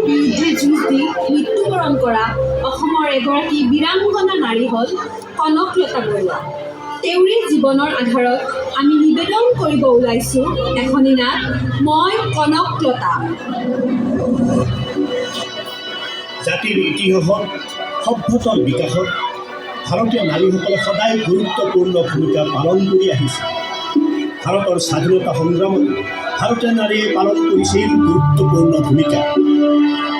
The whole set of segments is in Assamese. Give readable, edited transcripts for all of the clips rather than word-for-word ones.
বিৰুদ্ধে যুঁজ দি মৃত্যুবৰণ কৰা অসমৰ এগৰাকী বীৰাংগনা নাৰী হ'ল কনকলতা বৰুৱা। তেওঁৰে জীৱনৰ আধাৰত আমি নিবেদন কৰিব ওলাইছোঁ এখনি নাট মই কনকলতা। জাতিৰ ইতিহাসত সভ্যতাৰ বিকাশত ভাৰতীয় নাৰীসকলে সদায় গুৰুত্বপূৰ্ণ ভূমিকা পালন কৰি আহিছে। ভাৰতৰ স্বাধীনতা সংগ্ৰামত ভাৰতীয় নাৰীয়ে পালন কৰিছিল গুৰুত্বপূৰ্ণ ভূমিকা।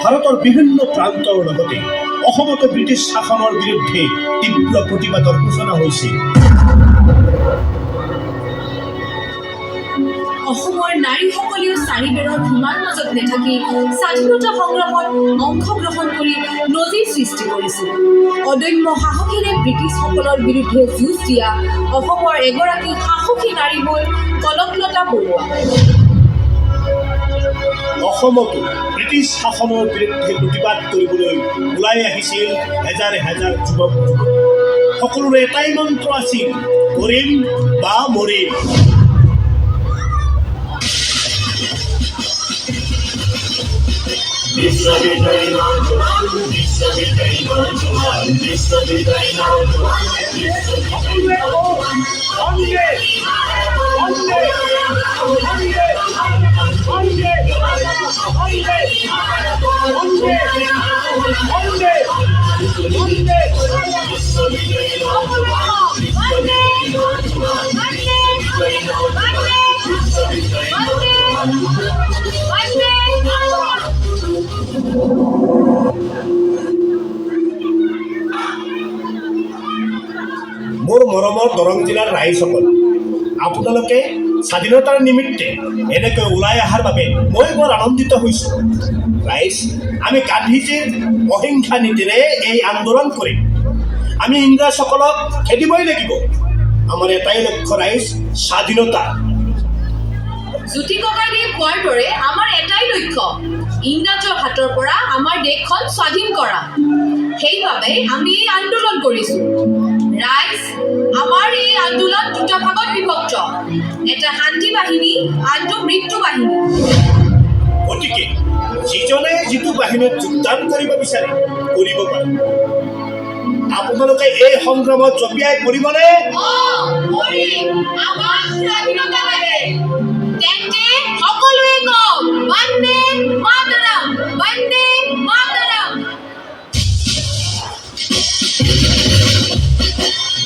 ভাৰতৰ বিভিন্ন প্ৰান্তৰ লগতে অসমতো ব্ৰিটিছ শাসনৰ বিৰুদ্ধে তীব্ৰ প্ৰতিবাদৰ সূচনা হৈছিল। অসমৰ নাৰীসকলেও চাৰিবেৰৰ সীমাৰ মাজত নাথাকি স্বাধীনতা সংগ্ৰামত অংশগ্ৰহণ কৰি নজিৰ সৃষ্টি কৰিছিল। অদম্য সাহসেৰে ব্ৰিটিছসকলৰ বিৰুদ্ধে যুঁজ দিয়া অসমৰ এগৰাকী সাহসী নাৰী হ'ল কনকলতা বৰুৱা। অসমতো ব্ৰিটিছ শাসনৰ বিৰুদ্ধে প্ৰতিবাদ কৰিবলৈ ওলাই আহিছিল হেজাৰ হেজাৰ যুৱক যুৱতী। সকলোৰে এটাই মন্ত্ৰ আছিল, কৰিম বা মৰিম। মোৰ মৰমৰ দৰং জিলাৰ ৰাইজসকল, আপোনালোকে স্বাধীনতাৰ নিমিত্তে এনেকৈ ওলাই অহাৰ বাবে মই বৰ আনন্দিত হৈছোঁ। ৰাইজ, আমি গান্ধীজীৰ অহিংসা নীতিৰে এই আন্দোলন কৰিম। আমি ইংৰাজসকলক খেদিবই লাগিব। আমাৰ এটাই লক্ষ্য ৰাইজ, স্বাধীনতা। জ্যোতি ককাইদেৱে কোৱাৰ দৰে আমাৰ এটাই লক্ষ্য, ইংৰাজৰ হাতৰ পৰা আমাৰ দেশখন স্বাধীন কৰা। সেইবাবে আমি এই আন্দোলন কৰিছোঁ। ৰাইজ, আমাৰ এই আন্দোলন দুটা ভাগত বিভক্ত, এটা শান্তি বাহিনী, আনটো মৃত্যু বাহিনী। গতিকে যিজনে যিটো বাহিনীত যোগদান কৰিব বিচাৰে কৰিব পাৰে। আপোনালোকে এই সংগ্ৰামত জঁপিয়াই পৰিবনে? তেন্তে সকলোৱে কওঁ, বন্দে মাতৰম, বন্দে মাতৰম।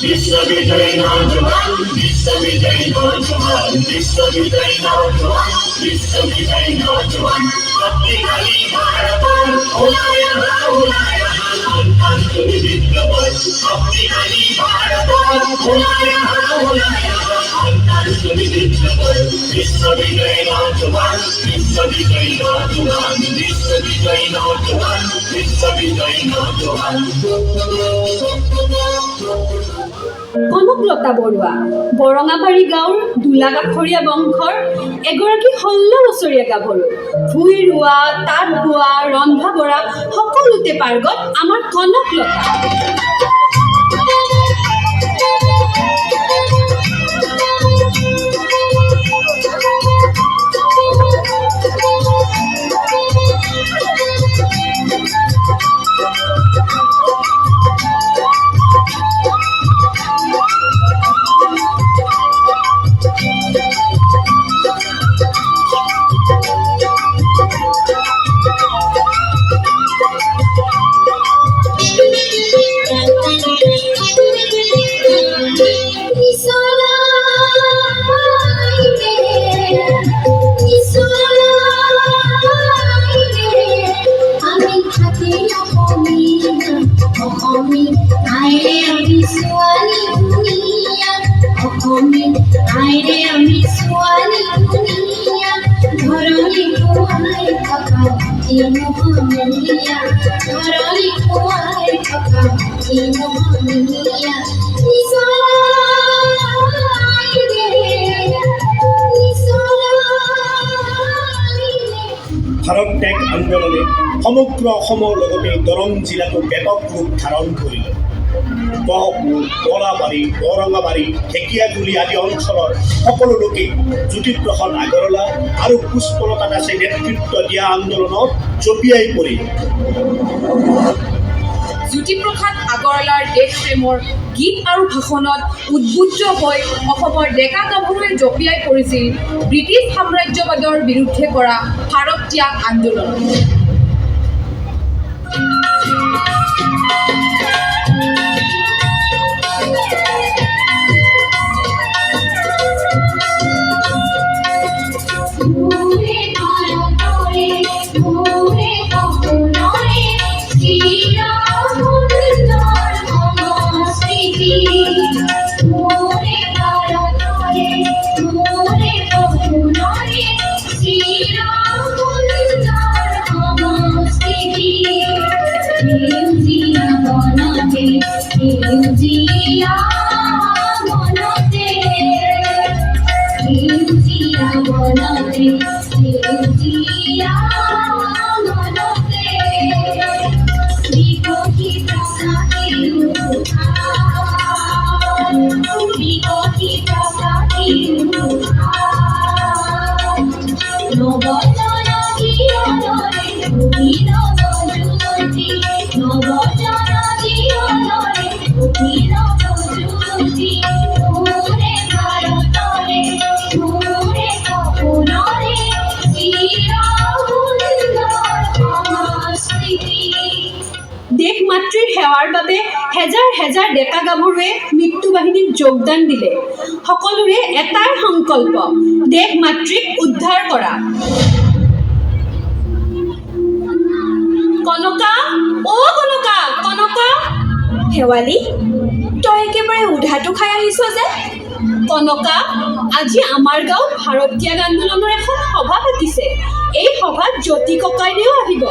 বিশ্ববিজয়ী নওজোয়ান, বিশ্ববিজয়ী নওজোয়ান, বিশ্ববিজয়ী নওজোয়ান, বিশ্ববিজয়ী নওজোয়ান, শক্তিশালী ভাৰতৰ ওলাই আহা, ওলাই আহা, সন্তানজনী বিপ্লৱৰ। শক্তিশালী ভাৰতৰ ওলাই আহা, ওলাই আহা, সন্তানজনী বিপ্লৱৰ। বিশ্ববিজয়ী নওজোয়ান, বিশ্ববিজয়ী নওজোয়ান, বিশ্ববিজয়ী নওজোয়ান, বিশ্ববিজয়ী নওজোয়ান। কনকলতা বৰুৱা বৰঙাবাৰী গাঁৱৰ দোলাকাষৰীয়া বংশৰ এগৰাকী 16 বছৰীয়া গাভৰু। ভুই ৰোৱা, তাঁত বোৱা, ৰন্ধা বঢ়া সকলোতে পাৰ্গত আমাৰ কনকলতা। ভাৰত ত্যাগ আন্দোলনে সমগ্ৰ অসমৰ লগতে দৰং জিলাতো ব্যাপক ৰূপ ধাৰণ কৰিলে। গহপুৰ, কলাবাৰী, ঔৰংগাবাৰী, ঢেকীয়াজুলি আদি অঞ্চলৰ সকলো লোকে জ্যোতিপ্ৰসাদ আগৰৱালা আৰু পুষ্পলতা দাসে নেতৃত্ব দিয়া আন্দোলনত জঁপিয়াই পৰিল। জ্যোতিপ্ৰসাদ আগৰৱালাৰ দেশপ্ৰেমৰ গীত আৰু ভাষণত উদ্বুদ্ধ হৈ অসমৰ ডেকা গাভৰুৱে জঁপিয়াই পৰিছিল ব্ৰিটিছ সাম্ৰাজ্যবাদৰ বিৰুদ্ধে কৰা ভাৰত ত্যাগ আন্দোলন। দেশ মাতৃৰ সেৱাৰ বাবে হেজাৰ হেজাৰ ডেকা গাভৰুৱে মৃত্যু বাহিনীত যোগদান দিলে। সকলোৰে এটাই সংকল্প, দেশ মাতৃক উদ্ধাৰ কৰা। কনকা, অ কনকা, কনকা। শেৱালি, তই একেবাৰে উধাটো খাই আহিছ যে? কনকা, আজি আমাৰ গাঁৱত ভাৰত ত্যাগ আন্দোলনৰ এখন সভা পাতিছে। এই সভাত জ্যোতি ককাইদেউ আহিব।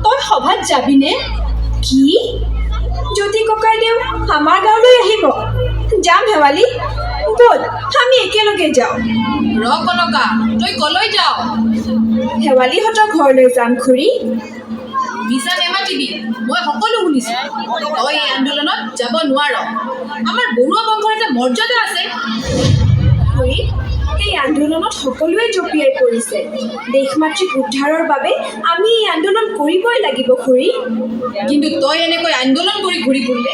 তই সভাত যাবিনে? কি? জ্যোতি ককাইদেউ আমাৰ গাঁৱলৈ আহিব? যাম শেৱালি, ব'ল আমি একেলগে যাওঁ। ৰ কনকা, তই কলৈ যাওঁ? শেৱালিহঁতৰ ঘৰলৈ যাম খুৰী। মিছা নেমাতিবি, মই সকলো শুনিছোঁ। তই এই আন্দোলনত যাব নোৱাৰ। আমাৰ বৰুৱা বংশৰ এটা মৰ্যাদা আছে। খুৰী, এই আন্দোলনত সকলোৱে জঁপিয়াই পৰিছে। দেশ মাতৃক উদ্ধাৰৰ বাবে আমি এই আন্দোলন কৰিবই লাগিব খুৰী। কিন্তু তই এনেকৈ আন্দোলন কৰি ঘূৰি ফুৰিলে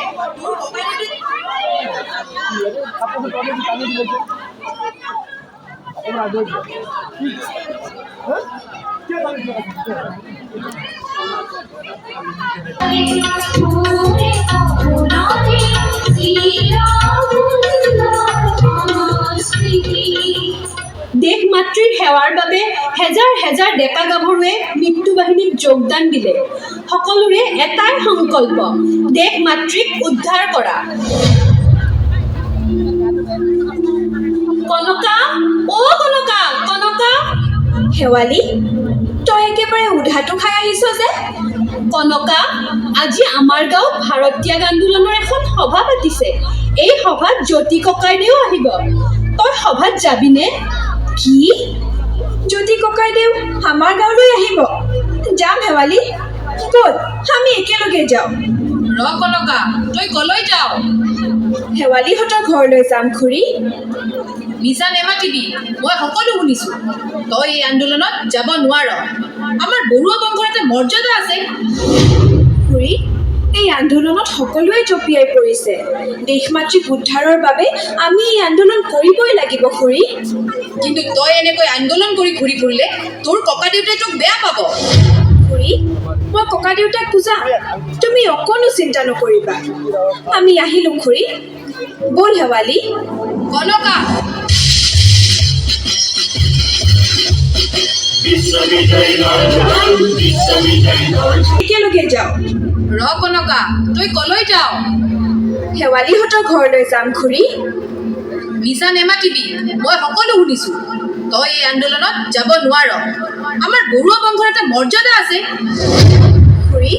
দেশ মাতৃৰ সেৱাৰ বাবে হেজাৰ হেজাৰ ডেকা গাভৰুৱে মৃত্যু বাহিনীত যোগদান দিলে। সকলোৰে এটাই সংকল্প, দেশ মাতৃক উদ্ধাৰ কৰা। কনকা, অ কনকা, কনকা। শেৱালি, তই একেবাৰে উধাটো খাই আহিছ যে? কনকা, আজি আমাৰ গাঁৱত ভাৰত ত্যাগ আন্দোলনৰ এখন সভা পাতিছে। এই সভাত জ্যোতি ককাইদেউ আহিব। তই সভাত যাবিনে? কি? জ্যোতি ককাইদেউ আমাৰ গাঁৱলৈ আহিব? যাম শেৱালি, ব'ল আমি একেলগে যাওঁ। ৰ কনকা, তই কলৈ যাওঁ? শেৱালিহঁতৰ ঘৰলৈ যাম খুৰী। মিছা নেমাতিবি, মই সকলো শুনিছোঁ। তই এই আন্দোলনত যাব নোৱাৰ। আমাৰ বৰুৱা বংশৰ এটা মৰ্যাদা আছে। খুৰী, এই আন্দোলনত সকলোৱে জঁপিয়াই পৰিছে। দেশ মাতৃক উদ্ধাৰৰ বাবে আমি এই আন্দোলন কৰিবই লাগিব খুৰী। কিন্তু তই এনেকৈ আন্দোলন কৰি ঘূৰি ফুৰিলে তোৰ ককা দেউতাই তোক বেয়া পাব। খুৰী, মই ককা দেউতাক বুজাম, তুমি অকণো চিন্তা নকৰিবা। আমি আহিলোঁ খুৰী, ব'ল শেৱালি। কনকা, একেলগে যাওঁ। ৰ কনকা, তই কলৈ যাওঁ? শেৱালিহঁতৰ ঘৰলৈ যাম খুৰী। মিছা নেমাতিবি, মই সকলো শুনিছোঁ। তই এই আন্দোলনত যাব নোৱাৰ। আমাৰ বৰুৱা বংশৰ এটা মৰ্যাদা আছে। খুৰী,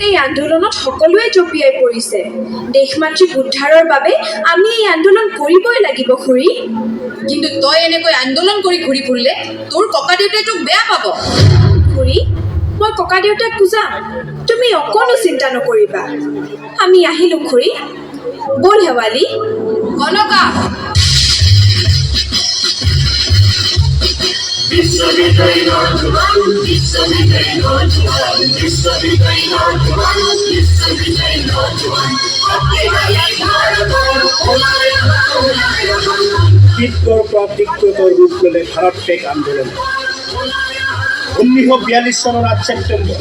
এই আন্দোলনত সকলোৱে জঁপিয়াই পৰিছে। দেশমাতৃক উদ্ধাৰৰ বাবে আমি এই আন্দোলন কৰিবই লাগিব খুৰী। কিন্তু তই এনেকৈ আন্দোলন কৰি ঘূৰি ফুৰিলে তোৰ ককা দেউতাই তোক বেয়া পাব। খুৰী, মই ককা দেউতাক বুজাম, তুমি অকণো চিন্তা নকৰিবা। আমি আহিলোঁ খুৰী, ব'ল শেৱালি। কনকা, বিশ্ববিজয়ী নৌজোৱান, বিশ্ববিজয়ী নৌজোৱান, বিশ্ববিজয়ী নৌজোৱান, বিশ্ববিজয়ী নৌজোৱান, শক্তিশালী ভাৰতৰ ওলাই অহা, ওলাই অহা। তীব্ৰৰ পৰা তীব্ৰতৰ ৰূপ ল'লে ভাৰত ত্যাগ আন্দোলন। 1942 চনৰ 8 ছেপ্টেম্বৰ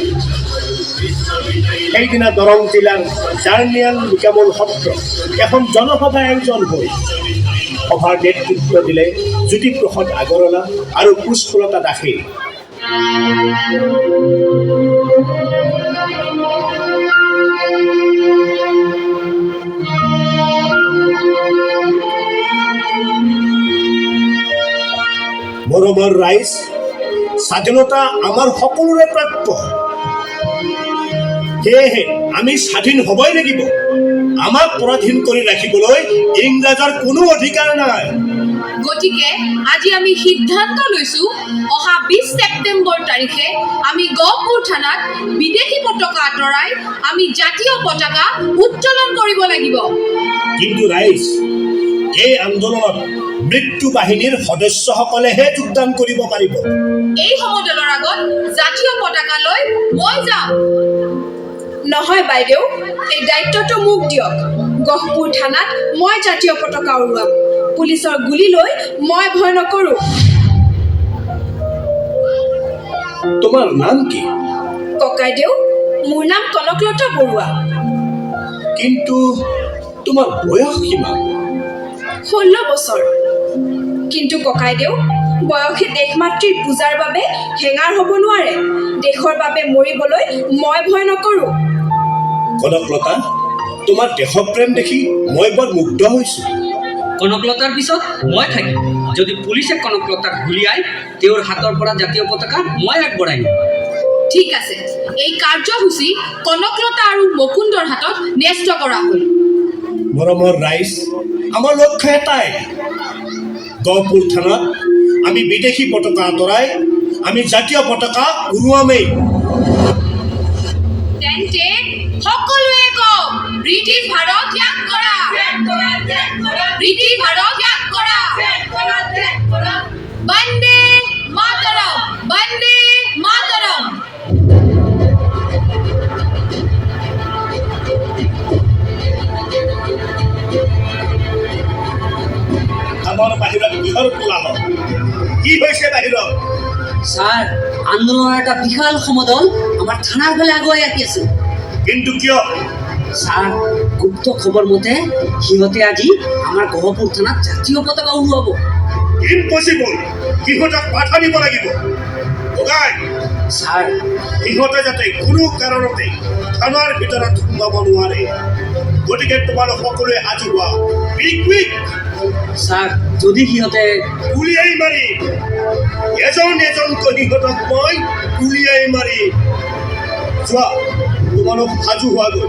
সেইদিনা দৰং জিলাৰ জাৰ্নিয়াল নিকামল সত্ৰ এখন জনসভা আয়োজন হ'ল। সভাৰ নেতৃত্ব দিলে জ্যোতিপ্ৰসাদ আগৰৱালা আৰু পুষ্পলতা দাসে। মৰমৰ ৰাইজ, স্বাধীনতা আমাৰ সকলোৰে প্ৰাপ্য। সেয়েহে আমি স্বাধীন হ'বই লাগিব। আমাক পৰাধীন কৰি ৰাখিবলৈ ইংৰাজৰ কোনো অধিকাৰ নাই। গতিকে আজি আমি সিদ্ধান্ত লৈছো, অহা 20 ছেপ্টেম্বৰ তাৰিখে আমি গহপুৰ থানাত বিদেশী পতাকা আঁতৰাই আমি জাতীয় পতাকা উত্তোলন কৰিব লাগিব। কিন্তু ৰাইজ, এই আন্দোলনত মৃত্যু বাহিনীৰ সদস্যসকলেহে যোগদান কৰিব পাৰিব। এই সমদলৰ আগত জাতীয় পতাকা লৈ মই যাম। নহয় বাইদেউ, এই দায়িত্বটো মোক দিয়ক। গহপুৰ থানাত মই জাতীয় পতাকা উৰুৱাম। পুলিচৰ গুলী লৈ মই ভয় নকৰোঁ। তোমাৰ নাম কি? ককাইদেউ, মোৰ নাম কনকলতা বৰুৱা। কিন্তু তোমাৰ বয়স কিমান? 16 বছৰ। কিন্তু ককাইদেউ, বয়সে দেশমাতৃৰ পূজাৰ বাবে হেঙাৰ হ'ব নোৱাৰে। দেশৰ বাবে মৰিবলৈ মই ভয় নকৰোঁ। কনকলতা, তোমাৰ দেশপ্ৰেম দেখি মই বৰ মুগ্ধ হৈছোঁ। কনকলতাৰ পিছত মই থাকিম। যদি পুলিচে কনকলতাক গুলিয়াই তেওঁৰ হাতৰ পৰা জাতীয় পতাকা মই আগবঢ়াই নিম। ঠিক আছে, এই কাৰ্যসূচী কনকলতা আৰু মুকুন্দৰ হাতত ন্যস্ত কৰা হ'ল। মৰমৰ ৰাইজ, আমাৰ লক্ষ্য এটাই। গহপুৰ থানাত আমি বিদেশী পতাকা আঁতৰাই আমি জাতীয় পতাকা উৰুৱামেই। তেন্তে সকলোৱে কওক, ব্ৰিটিছ ভাৰত ত্যাগ কৰা, ব্ৰিটিছ ভাৰত ত্যাগ কৰা। বন্দে মাতৰম, বন্দে মাতৰম। আমাৰ বাহিৰত কিহৰ কোলাহল? কি হৈছে বাহিৰত? ছাৰ, আন্দোলনৰ এটা বিশাল সমদল আমাৰ থানাৰ ফালে আগুৱাই আহি আছে। কিন্তু কিয়? ছাৰ, গুপ্ত খবৰ মতে সিহঁতে আজি আমাৰ গহপুৰ থানাত জাতীয় পতাকা উৰুৱাব। ইম্পচিবল। সিহঁতক বাধা দিব লাগিব। ভগাই ছাৰ, সিহঁতে যাতে কোনো কাৰণতে থানাৰ ভিতৰত সোমাব নোৱাৰে। গতিকে তোমালোক সকলোৱে সাজু হোৱা। কুইক ছাৰ, যদি সিহঁতে গুলিয়াই মাৰি এজন এজনকৈ সিহঁতক মই গুলিয়াই মাৰি যোৱা। তোমালোক সাজু হোৱাগৈ।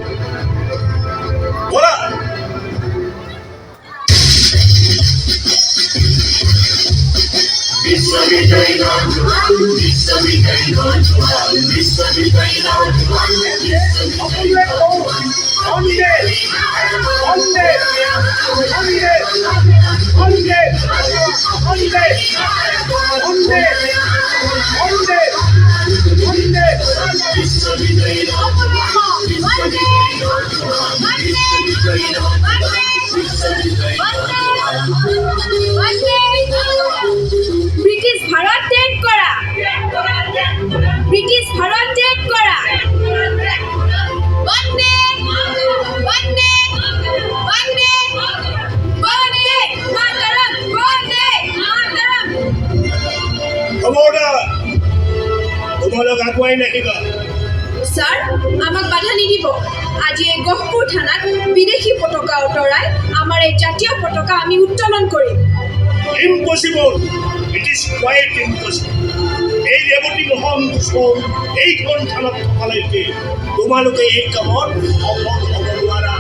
বলা। বিশ্ববিজয়ী নৌজোৱান, বিশ্ববিজয়ী নৌজোৱান, বিশ্ববিজয়ী নৌজোৱান, বিশ্ববিজয়ী নৌজোৱান। বন্দে বন্দে বন্দে বন্দে বন্দে বন্দে বন্দে বন্দে। বিশ্ববিজয়ী নৌজোৱান, বিশ্ববিজয়ী নৌজোৱান, বিশ্ববিজয়ী নৌজোৱান, বিশ্ববিজয়ী নৌজোৱান। ব্ৰিটিছ ভাৰত ত্যাগ কৰা, ব্ৰিটিছ ভাৰত ত্যাগ কৰা। বন্দে বন্দে বন্দে বন্দে মাতৰম, বন্দে মাতৰম। খবৰদাৰ, তোমালোক আগুৱাই নাহিবা। ছাৰ, আমাক বাধা নিদিব। আজি এই গহপুৰ থানাত বিদেশী পতাকা আঁতৰাই আমাৰ এই জাতীয় পতাকা আমি উত্তোলন কৰিম। Impossible. It is quiet impossible. এই ৰেৱতী মোহন গোস্বামী এইখন থানাত থকালৈকে তোমালোকে এই কামত সফল হ'ব নোৱাৰা।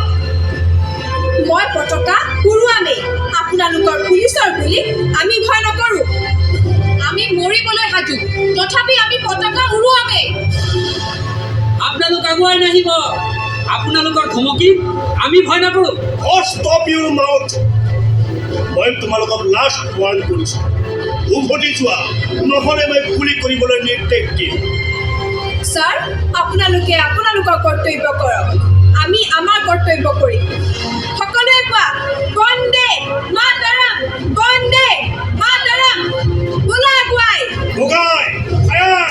মই পতাকা উৰুৱামেই। আপোনালোকৰ পুলিচৰ বুলি আমি ভয় নকৰোঁ। আমি মৰিবলৈ সাজু, তথাপি আমি পতাকা উৰুৱামেই। আপোনালোক আগুৱাই নাহিব। আপোনালোকৰ ধমকি আমি ভয় নকৰোঁ। ষ্টপ ইউৰ মাউথ। মই তোমালোকক লাষ্ট ৱাৰ্ণ কৰিছোঁ, উভতি যোৱা, নহ'লে মই গুলি কৰিবলৈ নিৰ্দেশ দিম। ছাৰ, আপোনালোকে আপোনালোকৰ কৰ্তব্য কৰক, আমি আমাৰ কৰ্তব্য কৰিম। সকলোৱে কোৱা, বন্দে মাতৰম, বন্দে মাতৰম। বোলা আগুৱাই। ভোগাই ফায়াৰ।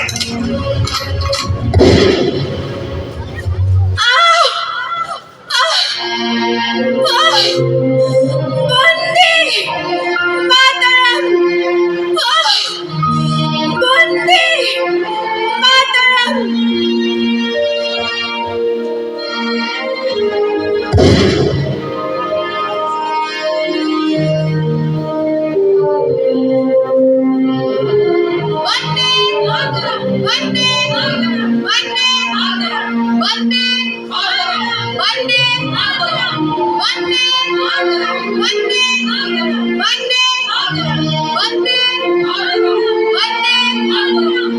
বন্দে মাতৰম, বন্দে মাতৰম। বন্দে মাতৰম, বন্দে মাতৰম, বন্দে মাতৰম, বন্দে মাতৰম, বন্দে মাতৰম, বন্দে মাতৰম, বন্দে মাতৰম, বন্দে মাতৰম, বন্দে মাতৰম, বন্দে মাতৰম।